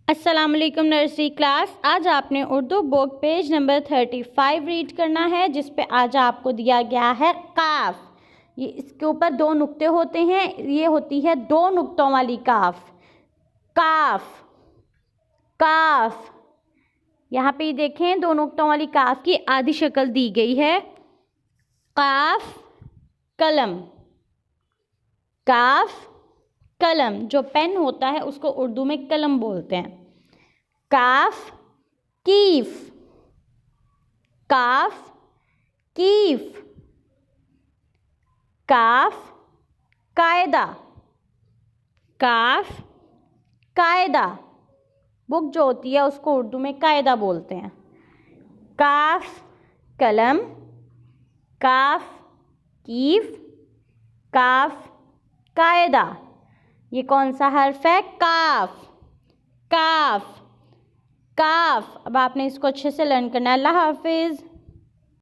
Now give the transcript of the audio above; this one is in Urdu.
السلام علیکم نرسری کلاس. آج آپ نے اردو بک پیج نمبر 35 ریڈ کرنا ہے، جس پہ آج آپ کو دیا گیا ہے کاف. یہ اس کے اوپر 2 نقطے ہوتے ہیں، یہ ہوتی ہے 2 نقطوں والی کاف. کاف کاف. یہاں پہ دیکھیں 2 نقطوں والی کاف کی آدھی شکل دی گئی ہے. کاف قلم. کاف قلم. جو پین ہوتا ہے اس کو اردو میں قلم بولتے ہیں. کاف کیف. کاف کیف. کاف قاعدہ. کاف قاعدہ. بک جو ہوتی ہے اس کو اردو میں قاعدہ بولتے ہیں. کاف قلم. کاف کیف. کاف قاعدہ. یہ کون سا حرف ہے؟ کاف. کاف کاف. اب آپ نے اس کو اچھے سے لرن کرنا ہے. اللہ حافظ.